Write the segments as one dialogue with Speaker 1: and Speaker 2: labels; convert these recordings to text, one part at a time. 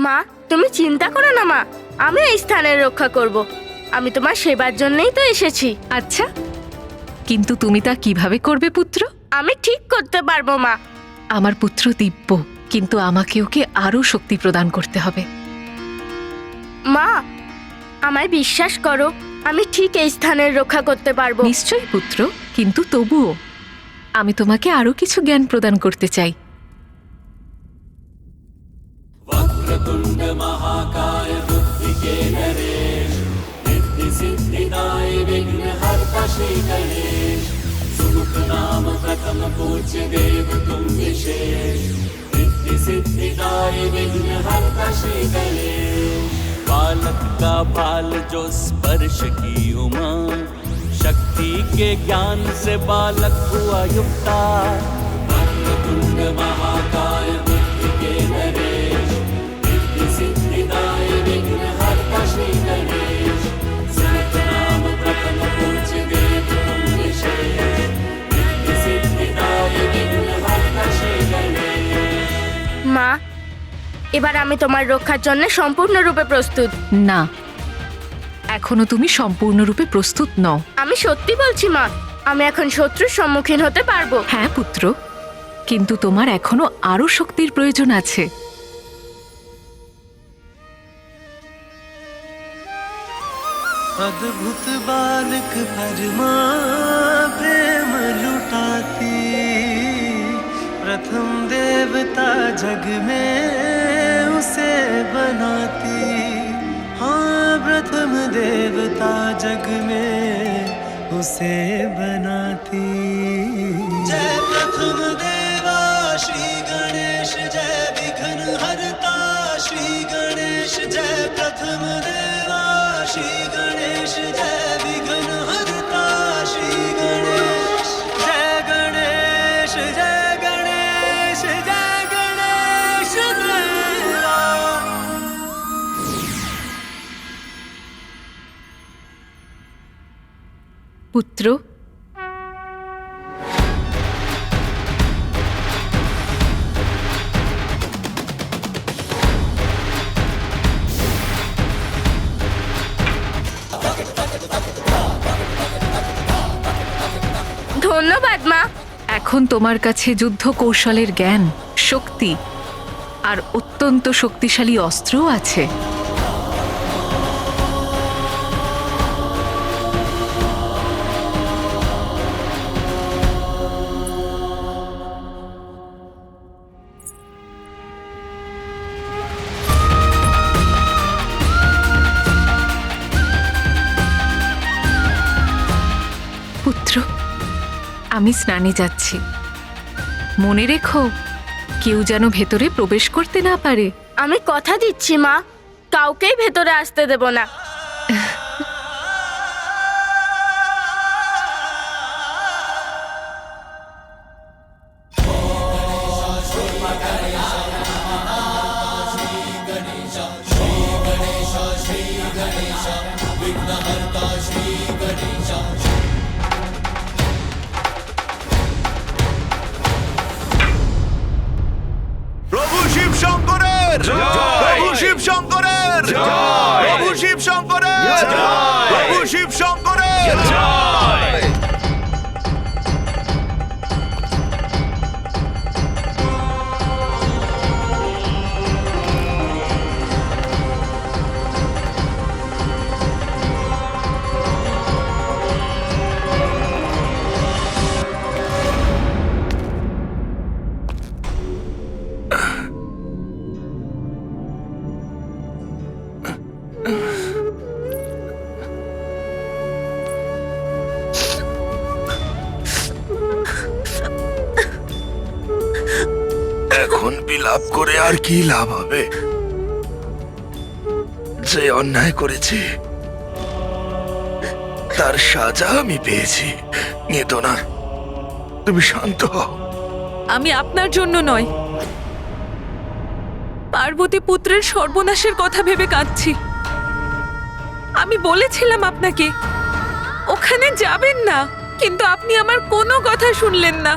Speaker 1: মা, তুমি চিন্তা করো না মা, আমি এই স্থানের রক্ষা করব। আমি তোমার সেবার জন্যই তো এসেছি।
Speaker 2: আচ্ছা, কিন্তু তুমি তা কিভাবে করবে পুত্র?
Speaker 1: আমি ঠিক করতে পারবো মা।
Speaker 2: আমার পুত্র দিব্য, কিন্তু আমাকে ওকে আরো শক্তি প্রদান করতে হবে।
Speaker 1: মা, আমায় বিশ্বাস করো, আমি ঠিক এই স্থানের রক্ষা করতে পারবো।
Speaker 2: নিশ্চয়ই পুত্র, কিন্তু তবুও আমি তোমাকে আরো কিছু জ্ঞান প্রদান করতে চাই।
Speaker 3: वक्रतुंड महाकाय बुद्धिके नरेश सिद्धि सिद्धिदाय विघ्नहर्ता श्री गणेश सुमुख नाम प्रथम पूज्य देव तुम विशेष सिद्धि सिद्धिदाय विघ्नहर्ता श्री गणेश बालक का भाल जो स्पर्श की उमा शक्ति के ज्ञान से बालक हुआ युक्ता वक्रतुंड महाकाय बुद्धिके नरेश सिद्धिदाय विघ्नहर्ता श्री गणेश सुमुख नाम प्रथम पूज्य देव तुम विशेष सिद्धि सिद्धिदाय विघ्नहर्ता श्री गणेश।
Speaker 1: মা, এবার আমি তোমার রক্ষার জন্য সম্পূর্ণরূপে প্রস্তুত।
Speaker 2: না, এখনো তুমি সম্পূর্ণরূপে প্রস্তুত নও।
Speaker 1: আমি সত্যি বলছি মা, আমি এখন শত্রুর সম্মুখীন হতে পারবো।
Speaker 2: হ্যাঁ পুত্র, কিন্তু তোমার এখনো আরো শক্তির প্রয়োজন আছে।
Speaker 4: अद्भुत बालक परमा प्रेम लुटाती प्रथम देवता जग में उसे बनाती हाँ प्रथम देवता जग में उसे बनाती जय प्रथम देवा श्री गणेश जय विघ्न हरता श्री गणेश जय प्रथम देवा श्री गणेश जय विघ्न हरता श्री गणेश जय गणेश जय गणेश जय गणेश देवा।
Speaker 2: পুত্র,
Speaker 1: ধন্যবাদ মা।
Speaker 2: এখন তোমার কাছে যুদ্ধ কৌশলের জ্ঞান, শক্তি আর অত্যন্ত শক্তিশালী অস্ত্রও আছে। পুত্র, আমি স্নানে যাচ্ছি। মনে রেখো, কেউ যেন ভেতরে প্রবেশ করতে না পারে।
Speaker 1: আমি কথা দিচ্ছি মা, কাউকেই ভেতরে আসতে দেব না।
Speaker 5: প্রভু শিব শঙ্করের প্রভু শিব শঙ্করের প্রভু শিব শঙ্করের প্রভু শিব শঙ্করের এখন বিলাপ করে আর কি লাভ হবে? যে অন্যায় করেছি তার সাজা আমি পেয়েছি। নিতনা, তুমি শান্ত হও।
Speaker 6: আমি আপনার জন্য নয়, পার্বতী পুত্রের সর্বনাশের কথা ভেবে কাঁদছি। আমি বলেছিলাম আপনাকে ওখানে যাবেন না, কিন্তু আপনি আমার কোনো কথা শুনলেন না।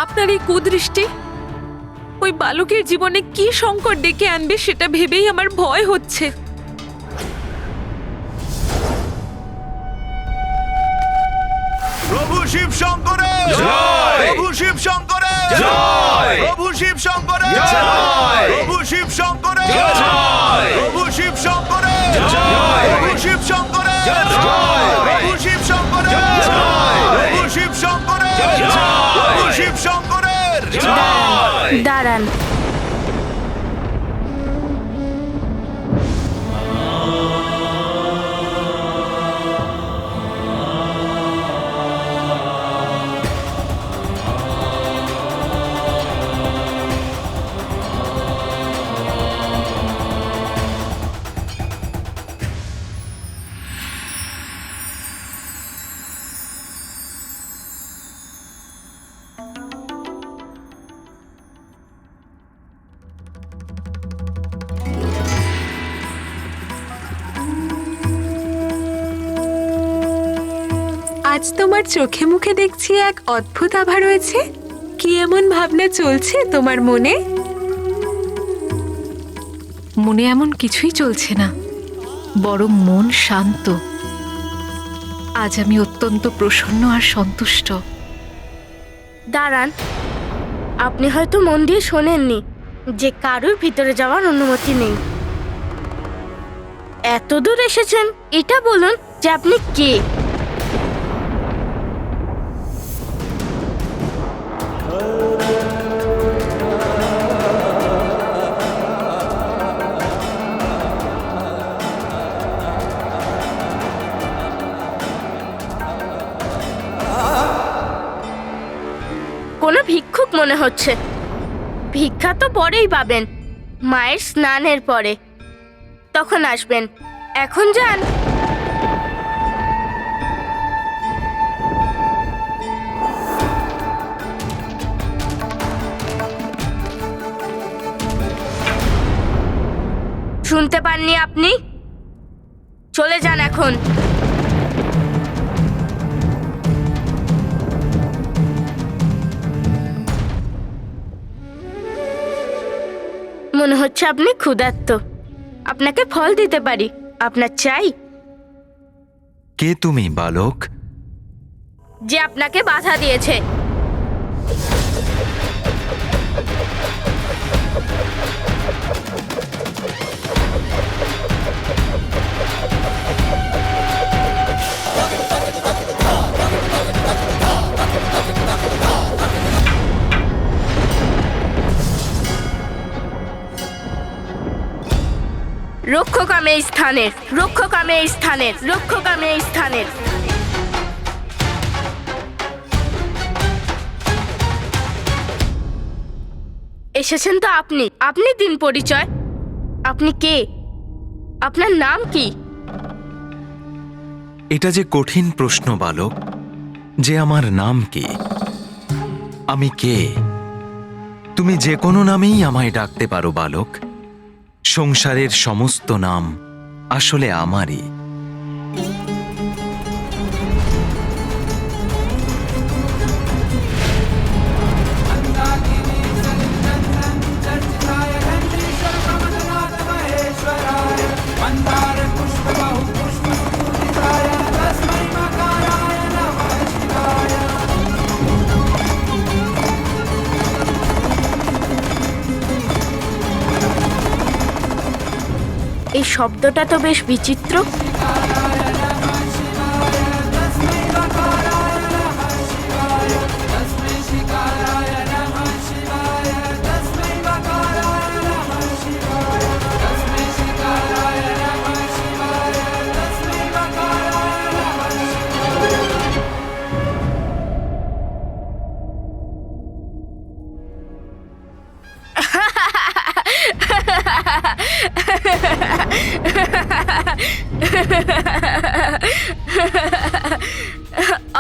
Speaker 6: আপনার এই কুদৃষ্টি ওই বালকের জীবনে কি সংকট ডেকে আনবে সেটা ভেবেই আমার ভয় হচ্ছে।
Speaker 5: প্রভু শিব শঙ্করের
Speaker 7: জয়!
Speaker 5: প্রভু শিব শঙ্করের
Speaker 7: জয়!
Speaker 5: প্রভু শিব শঙ্করের
Speaker 7: জয়!
Speaker 5: প্রভু শিব শঙ্করের
Speaker 7: জয়!
Speaker 5: প্রভু শিব শঙ্করের
Speaker 7: জয়!
Speaker 5: প্রভু শিব শঙ্করের
Speaker 7: জয়!
Speaker 5: প্রভু শিব শঙ্করের
Speaker 7: জয়!
Speaker 5: প্রভু শিব শঙ্করের
Speaker 7: জয়!
Speaker 5: প্রভু শিব শঙ্করের
Speaker 7: জয়!
Speaker 1: দাঁড়ান।
Speaker 8: আজ তোমার চোখে মুখে দেখছি এক অদ্ভুত আভা রয়েছে। কি এমন ভাবনা চলছে তোমার মনে?
Speaker 2: মনে এমন কিছুই চলছে না, বরং মন শান্ত। আজ আমি অত্যন্ত প্রসন্ন আর সন্তুষ্ট।
Speaker 1: দাঁড়ান, আপনি হয়তো মন দিয়ে শোনেননি যে কারুর ভিতরে যাওয়ার অনুমতি নেই। এত দূর এসেছেন, এটা বলুন যে আপনি কে? কোনো ভিক্ষুক মনে হচ্ছে। ভিক্ষা তো পরেই পাবেন, মায়ের স্নানের পরে, তখন আসবেন। এখন যান। শুনতে পাননি আপনি? চলে যান এখন। মনে হচ্ছে আপনি ক্ষুধার্ত। আপনাকে ফল দিতে পারি, আপনার চাই?
Speaker 7: কে তুমি বালক?
Speaker 1: যে আপনাকে বাধা দিয়েছে। রক্ষক আমি এই স্থানের, রক্ষক আমি এই স্থানের, রক্ষক আমি এই স্থানের। এসেছেন তো আপনি, আপনি দিন পরিচয়। আপনি কে? আপনার নাম কি?
Speaker 7: এটা যে কঠিন প্রশ্ন বালক, যে আমার নাম কি, আমি কে। তুমি যে কোনো নামেই আমায় ডাকতে পারো বালক। সংসারের সমস্ত নাম আসলে আমারই।
Speaker 1: এই শব্দটা তো বেশ বিচিত্র।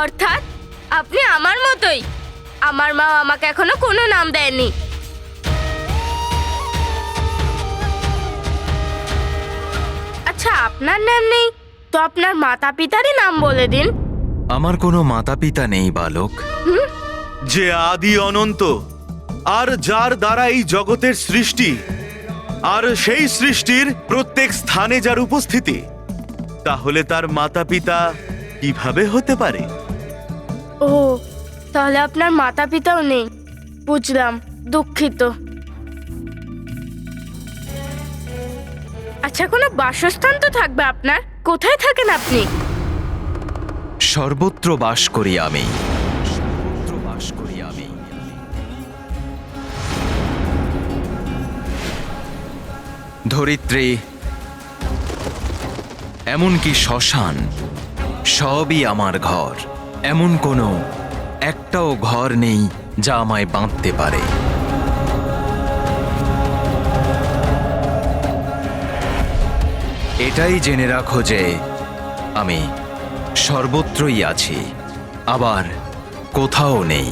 Speaker 1: অর্থাৎ আপনি আমার মতোই। আমার মা আমাকে এখনো কোনো নাম দেয়নি। আচ্ছা, আপনার নাম নেই তো আপনার মাতা পিতারই নাম বলে দিন।
Speaker 7: আমার কোনো মাতা পিতা নেই বালক।
Speaker 9: যে আদি অনন্ত, আর যার দ্বারা এই জগতের সৃষ্টি, আর সেই সৃষ্টির প্রত্যেক স্থানে যার উপস্থিতি, তাহলে তার মাতা পিতা কিভাবে হতে পারে?
Speaker 1: ও, তাহলে আপনার মাতা পিতাও নেই। বুঝলাম, দুঃখিত। আচ্ছা, কোনো বাসস্থান তো থাকবে আপনার। কোথায় থাকেন আপনি?
Speaker 7: সর্বত্র বাস করি আমি। সর্বত্র বাস করি আমি। ধরিত্রী, এমনকি শ্মশান, সবই আমার ঘর। এমন কোনো একটাও ঘর নেই যা আমায় বাঁধতে পারে। এটাই জেনে রাখো যে আমি সর্বত্রই আছি, আবার কোথাও নেই।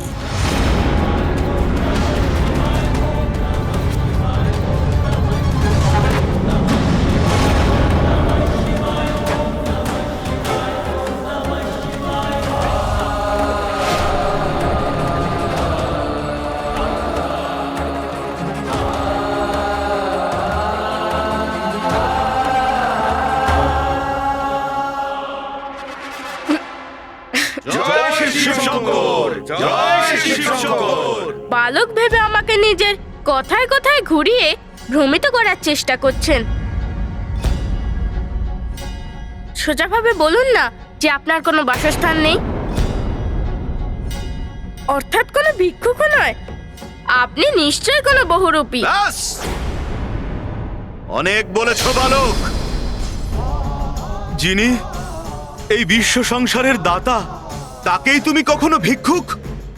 Speaker 1: বালক ভেবে আমাকে নিজের কথায় কথায় ঘুরিয়ে ভ্রমিত করার চেষ্টা করছেন। সোজাভাবে বলুন না যে আপনার কোনো বাসস্থান নেই। অর্থাৎ কোনো ভিক্ষুকও নয়, আপনি নিশ্চয়ই কোনো বহুরূপী।
Speaker 9: ব্যাস! অনেক বলেছ বালক। যিনি এই বিশ্ব সংসারের দাতা, তাকেই তুমি কখনো ভিক্ষুক,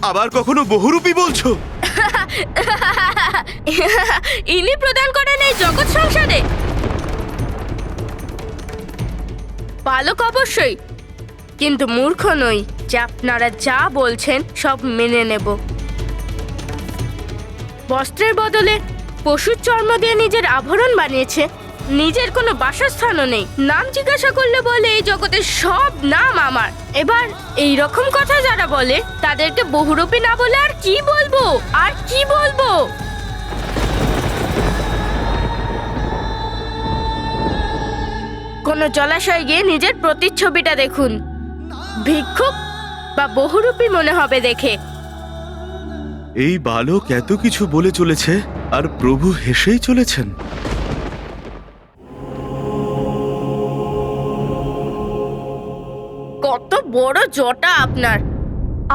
Speaker 9: আবার কখনো বহুরূপী বলছো?
Speaker 1: ইনি প্রদান করেন এই জগৎ সংসারে। বালক অবশ্যই, কিন্তু মূর্খ নই যে আপনারা যা বলছেন সব মেনে নেব। বস্ত্রের বদলে পশুর চর্ম দিয়ে নিজের আভরণ বানিয়েছে, নিজের কোনো বাসস্থানও নেই। নাম জিজ্ঞাসা করলে বলে এই জগতের সব নাম আমার। এবার এই রকম কথা যারা বলে তাদেরকে বহুরূপী না বলে আর কি বলবো, আর কি বলবো? কোনো জলাশয়ে গিয়ে নিজের প্রতিচ্ছবিটা দেখুন, ভিক্ষুক বা বহুরূপী মনে হবে দেখে।
Speaker 9: এই বালক এত কিছু বলে চলেছে, আর প্রভু হেসেই চলেছেন।
Speaker 1: কত বড় জটা আপনার!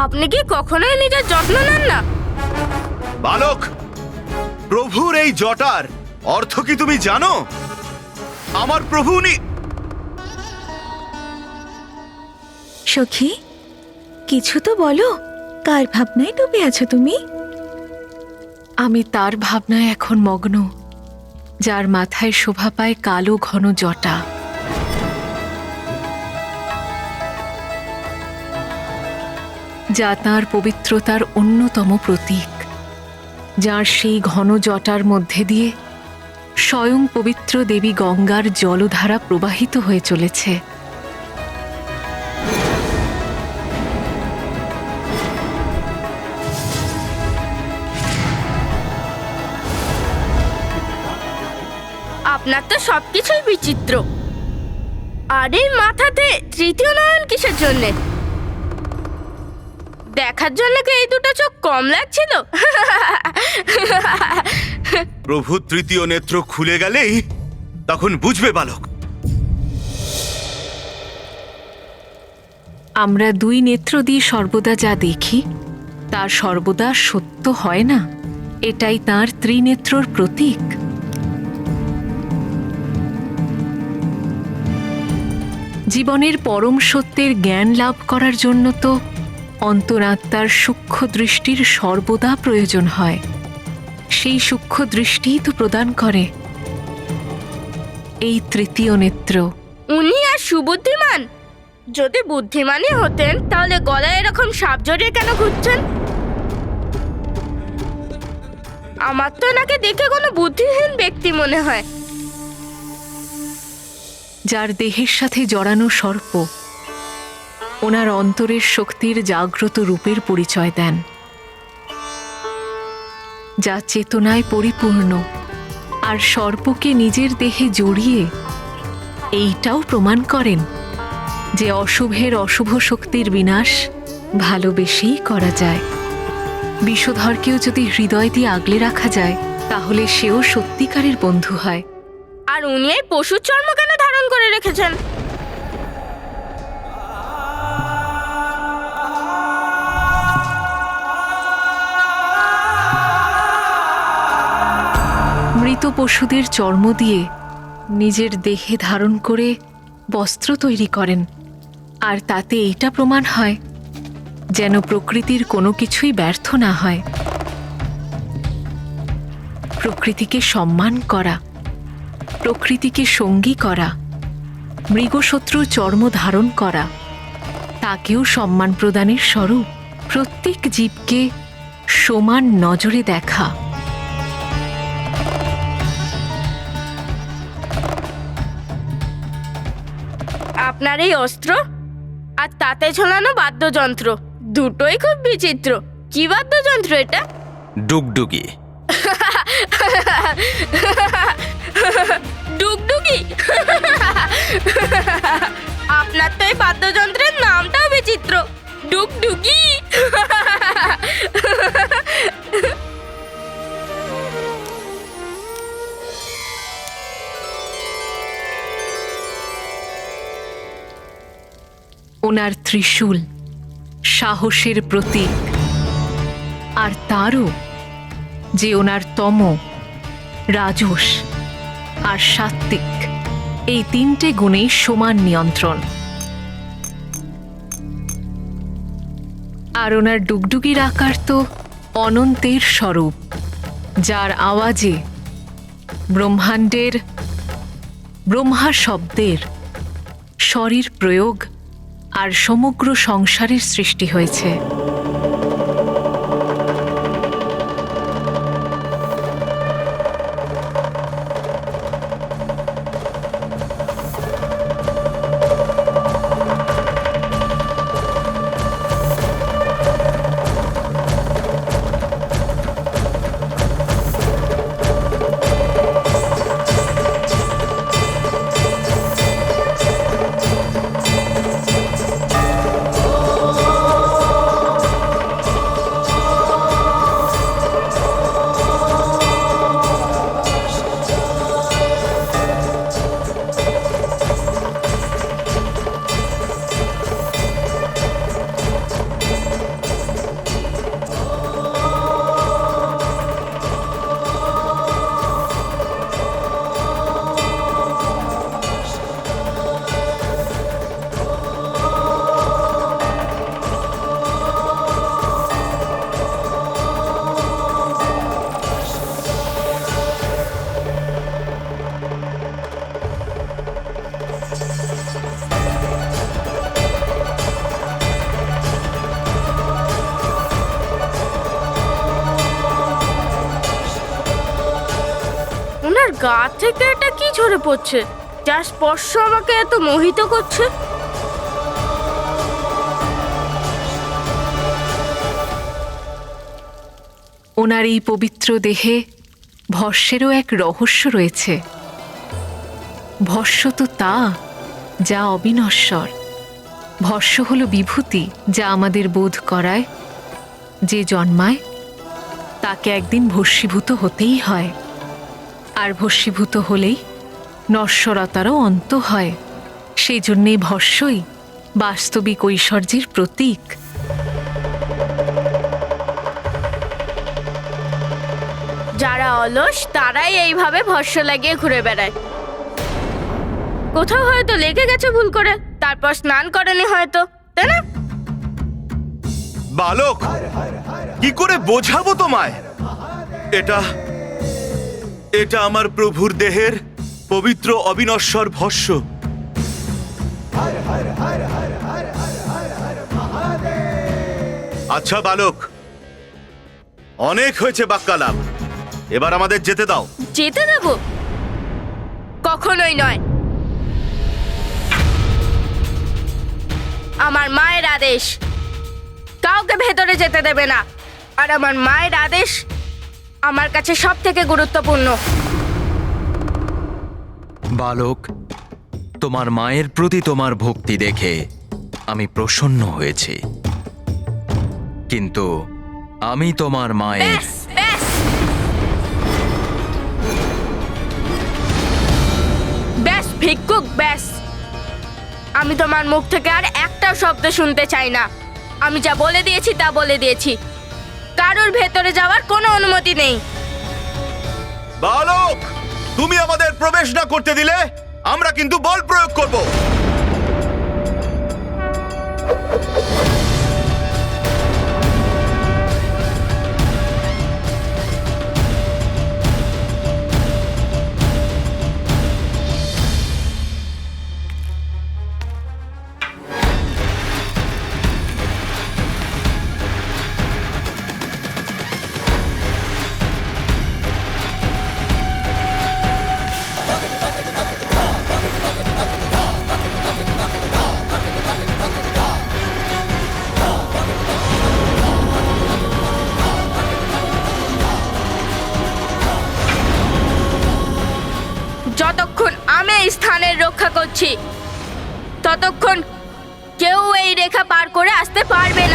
Speaker 1: আপনি কি কখনোই নিজের যত্ন নেন না?
Speaker 9: বালক, প্রভুর এই জটার অর্থ কি তুমি জানো? আমার প্রভু উনি।
Speaker 8: সখী, কিছু তো বলো, কার ভাবনায় ডুবে আছো তুমি?
Speaker 2: আমি তার ভাবনায় এখন মগ্ন, যার মাথায় শোভা পায় কালো ঘন জটা। যা তাঁর পবিত্রতার অন্যতম প্রতীক, যার সেই ঘন জটার মধ্যে দিয়ে স্বয়ং পবিত্র দেবী গঙ্গার জলধারা প্রবাহিত হয়ে চলেছে।
Speaker 1: আপনার তো সবকিছুই বিচিত্র। আর এই মাথাতে তৃতীয় নয়ন কিসের জন্যে? দেখার জন্য কি এই দুটো চোখ কম লাগছিল?
Speaker 9: প্রভু তৃতীয় নেত্র খুলে গেলেই তখন বুঝবে বালক।
Speaker 2: আমরা দুই নেত্র দিয়ে সর্বদা যা দেখি তা সর্বদা সত্য হয় না, এটাই তাঁর ত্রিনেত্রর প্রতীক। জীবনের পরম সত্যের জ্ঞান লাভ করার জন্য তো অন্তরাত্মার সূক্ষ্ম দৃষ্টির সর্বদা প্রয়োজন হয়। সেই সূক্ষ্ম দৃষ্টিই তো প্রদান করে এই তৃতীয় নেত্র।
Speaker 1: উনি আর সুবুদ্ধিমান? যদি বুদ্ধিমানই হতেন তাহলে গলায় এরকম সাপ জড়িয়ে কেন ঘুরছেন? আমার তো এনাকে দেখে কোনো বুদ্ধিহীন ব্যক্তি মনে হয়।
Speaker 2: যার দেহের সাথে জড়ানো সর্প ওনার অন্তরের শক্তির জাগ্রত রূপের পরিচয় দেন। যা চেতনায় পরিপূর্ণ আর সর্পকে নিজের দেহে জড়িয়ে এইটাও প্রমাণ করেন যে অশুভের অশুভ শক্তির বিনাশ ভালোবেসেই করা যায়। বিষধরকেও যদি হৃদয় দিয়ে আগলে রাখা যায় তাহলে সেও সত্যিকারের বন্ধু হয়।
Speaker 1: আর উনি এই পশুর চর্ম কেন ধারণ করে রেখেছেন?
Speaker 2: মৃত পশুদের চর্ম দিয়ে নিজের দেহে ধারণ করে বস্ত্র তৈরি করেন, আর তাতে এইটা প্রমাণ হয় যেন প্রকৃতির কোনো কিছুই ব্যর্থ না হয়। প্রকৃতিকে সম্মান করা, প্রকৃতিকে সঙ্গী করা, মৃগশত্রুর চর্ম ধারণ করা, তাকেও সম্মান প্রদানের স্বরূপ। প্রত্যেক জীবকে সমান নজরে দেখা।
Speaker 1: আপনার এই অস্ত্র আর তাতে ঝোলানো বাদ্যযন্ত্র দুটোই খুব বিচিত্র। কি বাদ্যযন্ত্র এটা?
Speaker 7: ডুগডুগি।
Speaker 1: ডুগডুগি? আপনার তো এই বাদ্যযন্ত্রের নামটাও বিচিত্র, ডুগডুগি।
Speaker 2: ওনার ত্রিশূল সাহসের প্রতীক, আর তারও যে ওনার তম, রাজস আর সাত্ত্বিক এই তিনটে গুণেই সমান নিয়ন্ত্রণ। আর ওনার ডুগডুগির আকার তো অনন্তের স্বরূপ, যার আওয়াজে ব্রহ্মাণ্ডের, ব্রহ্মা শব্দের শরীর প্রয়োগ আর সমগ্র সংসারের সৃষ্টি হয়েছে।
Speaker 1: ওনার গা থেকে এটা কি ঝরে পড়ছে, যার স্পর্শ আমাকে এত মোহিত করছে?
Speaker 2: ওনার এই পবিত্র দেহে ভস্যেরও এক রহস্য রয়েছে। ভস্য তো তা যা অবিনশ্বর। ভস্য হল বিভূতি, যা আমাদের বোধ করায় যে জন্মায় তাকে একদিন ভস্মীভূত হতেই হয়, আর ভস্মীভূত হলেই নশ্বরতারও অন্ত হয়। সেই জন্যেই ভস্যই বাস্তবিক ঐশ্বর্যের প্রতীক।
Speaker 1: যারা অলস তারাই এইভাবে ভস্য লাগিয়ে ঘুরে বেড়ায়। কোথাও হয়তো লেগে গেছে ভুল করে, তারপর স্নান করেনি হয়তো, তাই না?
Speaker 9: বালক, কি করে বোঝাবো তোমায়? এটা এটা আমার প্রভুর দেহের পবিত্র অবিনশ্বর ভস্য। আচ্ছা বালক, অনেক হয়েছে বাক্যালাপ, এবার আমাদের যেতে দাও।
Speaker 1: যেতে দেব? কখনোই নয়। আমার মায়ের আদেশ, কাউকে ভেতরে যেতে দেবে না। আর আমার মায়ের আদেশ আমার কাছে সব থেকে গুরুত্বপূর্ণ।
Speaker 7: বালক, তোমার মায়ের প্রতি তোমার ভক্তি দেখে আমি প্রসন্ন হয়েছি, কিন্তু আমি তোমার মায়ের
Speaker 1: ব্যাস ব্যাস ব্যাস ভিক্ষুক, ব্যাস। আমি তোমার মুখ থেকে আর একটাও শব্দ শুনতে চাই না। আমি যা বলে দিয়েছি তা বলে দিয়েছি। কারোর ভেতরে যাওয়ার কোনো অনুমতি নেই।
Speaker 9: বালক, তুমি আমাদের প্রবেশ না করতে দিলে আমরা কিন্তু বল প্রয়োগ করব।
Speaker 1: যতক্ষণ আমি এই স্থানের রক্ষা করছি ততক্ষণ কেউ এই রেখা পার করে আসতে পারবে না।